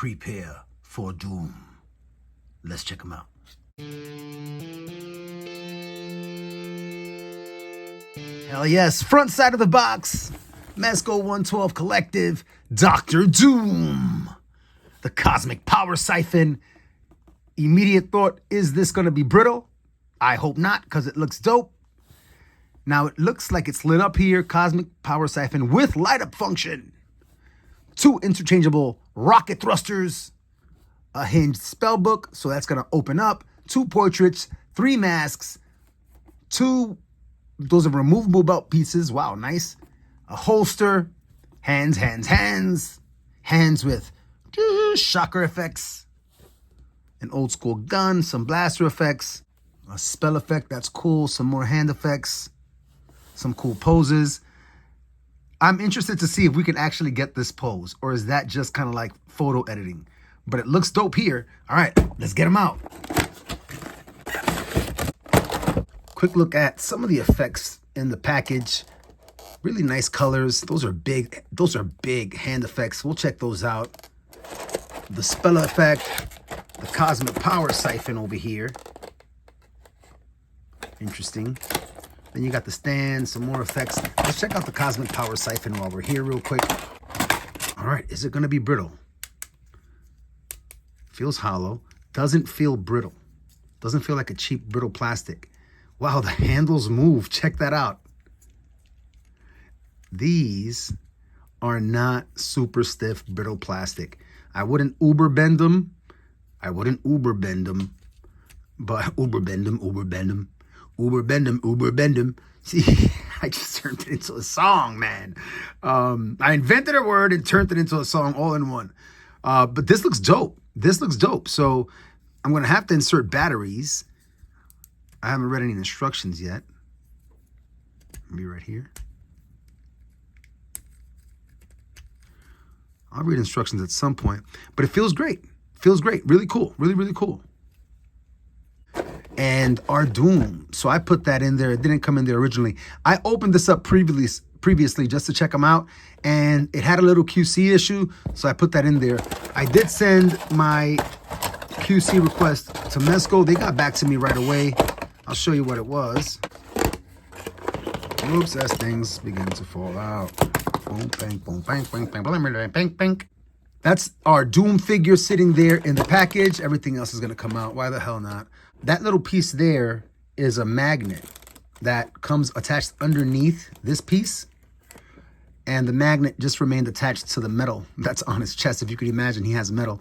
prepare for doom. Let's check them out. Hell yes, front side of the box, Mezco 112 Collective, Dr. Doom. The Cosmic Power Siphon. Immediate thought, is this going to be brittle? I hope not, because it looks dope. Now it looks like it's lit up here, Cosmic Power Siphon with light up function. 2 interchangeable rocket thrusters, a hinged spell book, so that's going to open up, 2 portraits, 3 masks, 2, those are removable belt pieces, wow, nice. A holster, hands with shocker effects, an old school gun, some blaster effects, a spell effect, that's cool, some more hand effects, some cool poses. I'm interested to see if we can actually get this pose, or is that just kind of like photo editing? But it looks dope here. All right, let's get them out. Quick look at some of the effects in the package. Really nice colors. Those are big hand effects. We'll check those out. The spell effect, the Cosmic Power Siphon over here. Interesting. Then you got the stand, some more effects. Let's check out the Cosmic Power Siphon while we're here real quick. All right, is it going to be brittle? Feels hollow. Doesn't feel brittle. Doesn't feel like a cheap brittle plastic. Wow, the handles move. Check that out. These are not super stiff brittle plastic. I wouldn't uber bend them. But uber bend them. See, I just turned it into a song, man. I invented a word and turned it into a song all in one. But this looks dope. So I'm going to have to insert batteries. I haven't read any instructions yet. Maybe right here. I'll read instructions at some point. But it feels great. Really cool. Really cool. And our Doom. So I put that in there. It didn't come in there originally. I opened this up previously just to check them out, and it had a little QC issue, so I put that in there. I did send my QC request to Mezco. They got back to me right away. I'll show you what it was. Oops, as things begin to fall out. Boom, bang, boom, bang, bang, bang, bang, bang, bang. That's our Doom figure sitting there in the package. Everything else is going to come out. Why the hell not? That little piece there is a magnet that comes attached underneath this piece. And the magnet just remained attached to the metal that's on his chest. If you could imagine, he has metal.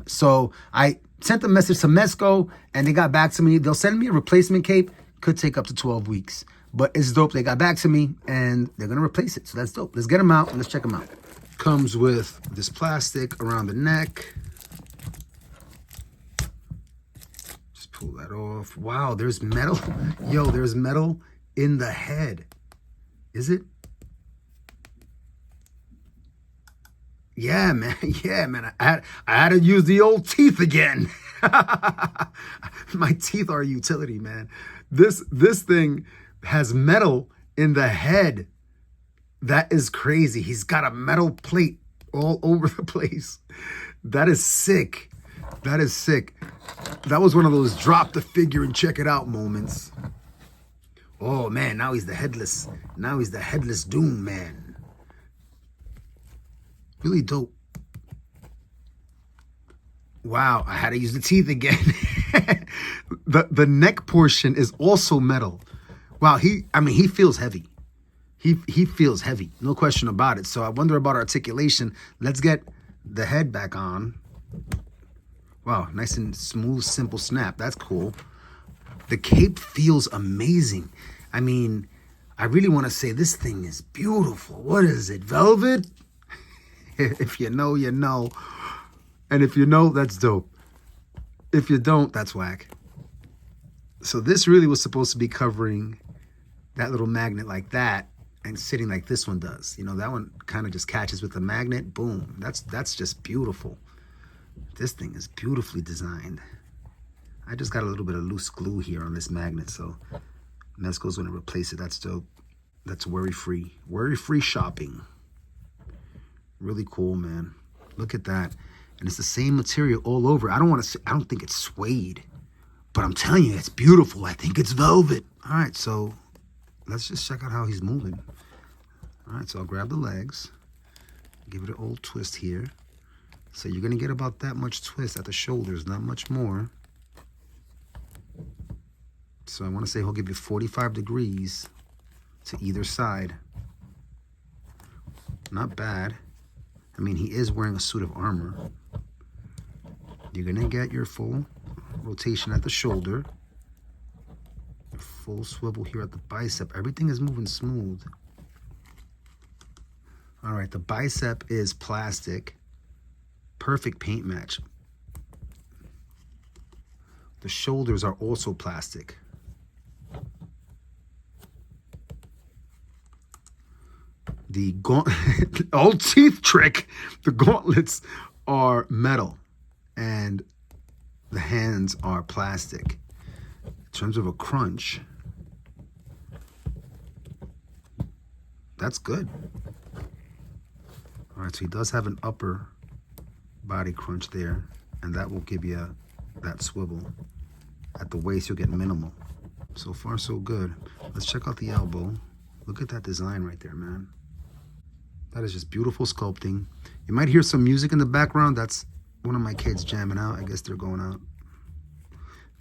So I sent a message to Mezco, and they got back to me. They'll send me a replacement cape. Could take up to 12 weeks. But it's dope. They got back to me, and they're going to replace it. So that's dope. Let's get them out, and let's check them out. Comes with this plastic around the neck. Just pull that off. Wow, there's metal. Yo, there's metal in the head. Is it? Yeah, man. I had to use the old teeth again. My teeth are a utility, man. This thing has metal in the head. That is crazy. He's got a metal plate all over the place. That is sick. That was one of those drop the figure and check it out moments. Oh man, now he's the headless Doom man. Really dope. Wow, I had to use the teeth again. The neck portion is also metal. Wow, he feels heavy. He feels heavy, no question about it. So I wonder about articulation. Let's get the head back on. Wow, nice and smooth, simple snap. That's cool. The cape feels amazing. I mean, I really want to say this thing is beautiful. What is it, velvet? If you know, you know. And if you know, that's dope. If you don't, that's whack. So this really was supposed to be covering that little magnet like that and sitting like this one does. You know, that one kind of just catches with the magnet. Boom. That's just beautiful. This thing is beautifully designed. I just got a little bit of loose glue here on this magnet, so Mezco's going to replace it. That's dope. That's worry-free shopping. Really cool, man. Look at that. And it's the same material all over. I don't think it's suede, but I'm telling you, it's beautiful. I think it's velvet. All right, so let's just check out how he's moving. All right, so I'll grab the legs, give it an old twist here. So you're gonna get about that much twist at the shoulders, not much more. So I wanna say he'll give you 45 degrees to either side. Not bad. I mean, he is wearing a suit of armor. You're gonna get your full rotation at the shoulder. Full swivel here at the bicep. Everything is moving smooth. All right, the bicep is plastic. Perfect paint match. The shoulders are also plastic. The old teeth trick, the gauntlets are metal and the hands are plastic. In terms of a crunch, that's good. All right, so he does have an upper body crunch there, and that will give you that swivel. At the waist, you'll get minimal. So far, so good. Let's check out the elbow. Look at that design right there, man. That is just beautiful sculpting. You might hear some music in the background. That's one of my kids jamming out. I guess they're going out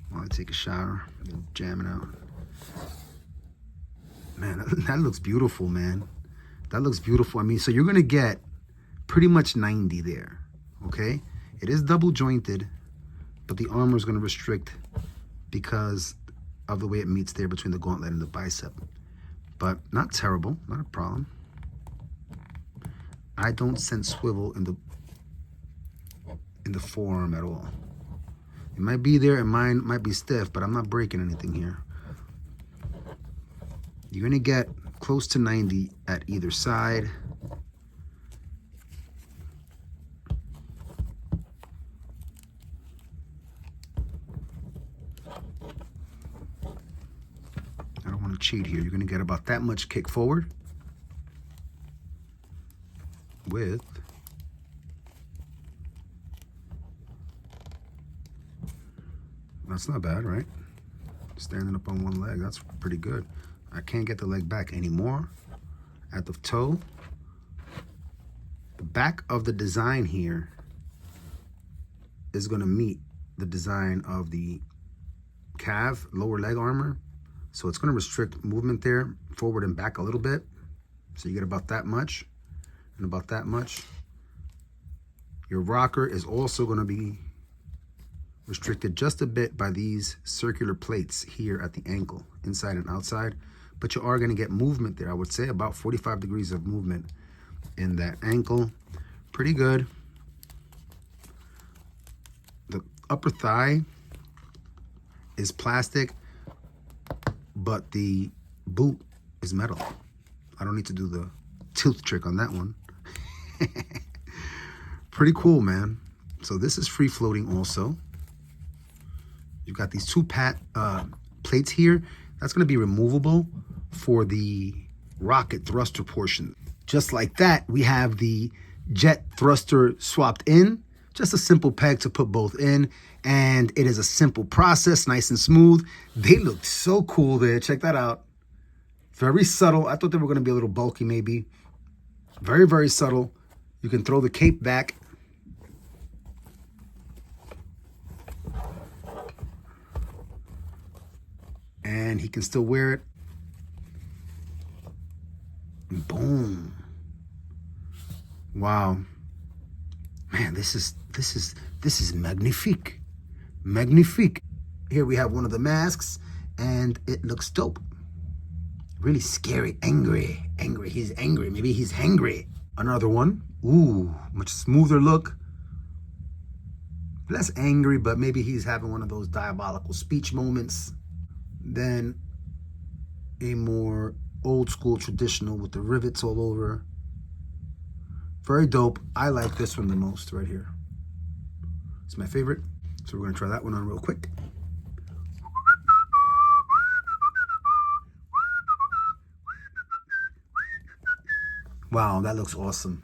while I take a shower. They're jamming out. Man, that looks beautiful, man. That looks beautiful. I mean, so you're gonna get pretty much 90 there, okay? It is double jointed, but the armor is gonna restrict because of the way it meets there between the gauntlet and the bicep. But not terrible, not a problem. I don't sense swivel in the forearm at all. It might be there and mine might be stiff, but I'm not breaking anything here. You're gonna get close to 90 at either side. I don't want to cheat here. You're gonna get about that much kick forward with that's not bad, right? Standing up on one leg, that's pretty good. I can't get the leg back anymore. At the toe, the back of the design here is gonna meet the design of the calf, lower leg armor. So it's gonna restrict movement there, forward and back a little bit. So you get about that much and about that much. Your rocker is also gonna be restricted just a bit by these circular plates here at the ankle, inside and outside. But you are gonna get movement there. I would say about 45 degrees of movement in that ankle. Pretty good. The upper thigh is plastic, but the boot is metal. I don't need to do the tooth trick on that one. Pretty cool, man. So this is free floating also. You've got these two plates here. That's gonna be removable for the rocket thruster portion. Just like that, we have the jet thruster swapped in. Just a simple peg to put both in. And it is a simple process, nice and smooth. They look so cool there. Check that out. Very subtle. I thought they were gonna be a little bulky maybe. Very, very subtle. You can throw the cape back. And he can still wear it. Boom. Wow. Man, this is magnifique. Magnifique. Here we have one of the masks and it looks dope. Really scary, angry. Angry, he's angry. Maybe he's hangry. Another one. Ooh, much smoother look. Less angry, but maybe he's having one of those diabolical speech moments. Then a more old school traditional with the rivets all over. Very dope. I like this one the most right here. It's my favorite. So we're gonna try that one on real quick. Wow, that looks awesome.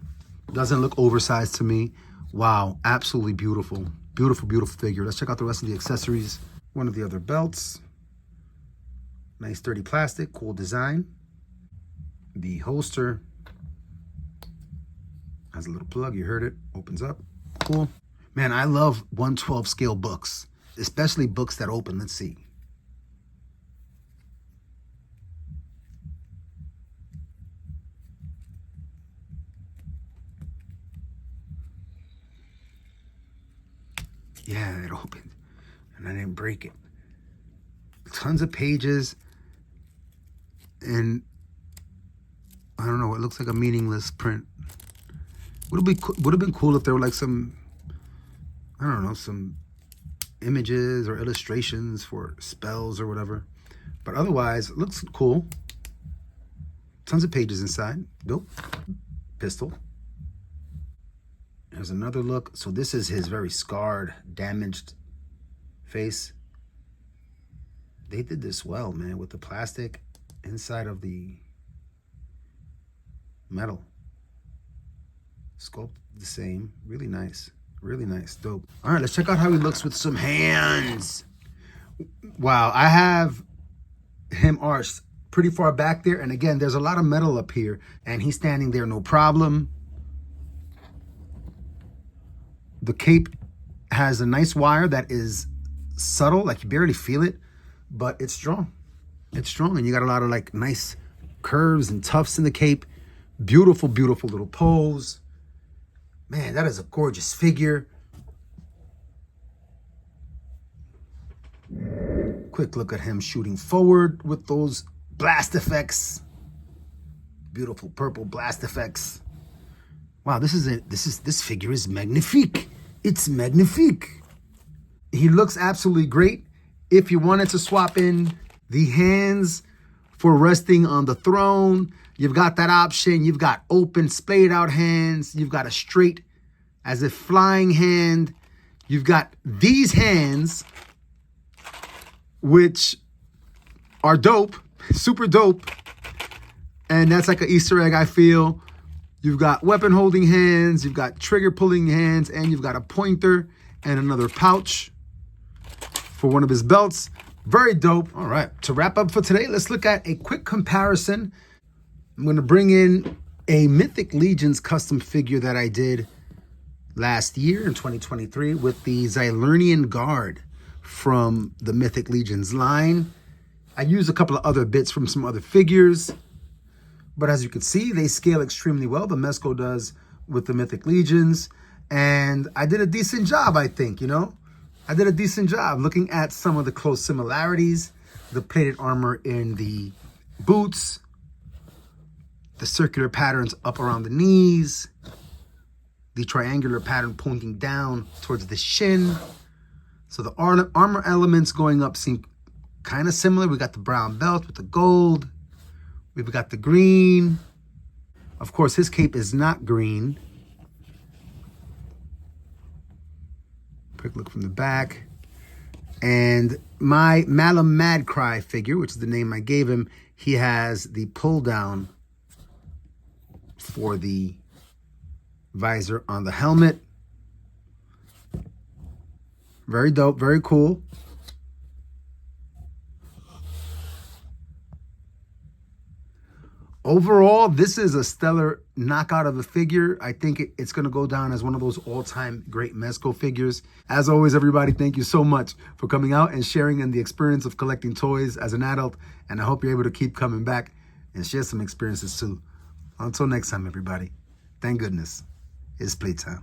Doesn't look oversized to me. Wow, absolutely beautiful. Beautiful, beautiful figure. Let's check out the rest of the accessories. One of the other belts. Nice sturdy plastic, cool design. The holster has a little plug, you heard it, opens up, cool. Man, I love 1/12 scale books, especially books that open. Let's see. Yeah, it opened and I didn't break it. Tons of pages, and I don't know, it looks like a meaningless print. Would have been cool if there were like some, I don't know, some images or illustrations for spells or whatever. But otherwise, it looks cool. Tons of pages inside. Dope. Pistol. There's another look. So this is his very scarred, damaged face. They did this well, man, with the plastic inside of the metal. Sculpt the same. Really nice. Really nice. Dope. All right, let's check out how he looks with some hands. Wow, I have him arched pretty far back there. And again, there's a lot of metal up here. And he's standing there, no problem. The cape has a nice wire that is subtle, like you barely feel it, but it's strong. It's strong, and you got a lot of like nice curves and tufts in the cape. Beautiful, beautiful little pose. Man, that is a gorgeous figure. Quick look at him shooting forward with those blast effects. Beautiful purple blast effects. Wow, this figure is magnifique. It's magnifique. He looks absolutely great. If you wanted to swap in the hands for resting on the throne, you've got that option. You've got open, splayed out hands. You've got a straight, as if flying hand. You've got these hands, which are dope, super dope. And that's like an Easter egg, I feel. You've got weapon holding hands, you've got trigger pulling hands, and you've got a pointer and another pouch for one of his belts. Very dope. All right, to wrap up for today, let's look at a quick comparison. I'm going to bring in a Mythic Legions custom figure that I did last year in 2023 with the Xylernian Guard from the Mythic Legions line. I used a couple of other bits from some other figures, but as you can see, they scale extremely well. The Mezco does with the Mythic Legions. And I did a decent job, I think, you know? I did a decent job looking at some of the close similarities. The plated armor in the boots. The circular patterns up around the knees. The triangular pattern pointing down towards the shin. So the armor elements going up seem kind of similar. We got the brown belt with the gold. We've got the green. Of course, his cape is not green. Quick look from the back. And my Malum Madcry figure, which is the name I gave him, he has the pull down for the visor on the helmet. Very dope, very cool. Overall, this is a stellar knockout of a figure. I think it's going to go down as one of those all-time great Mezco figures. As always, everybody, thank you so much for coming out and sharing in the experience of collecting toys as an adult. And I hope you're able to keep coming back and share some experiences too. Until next time, everybody, thank goodness, it's playtime.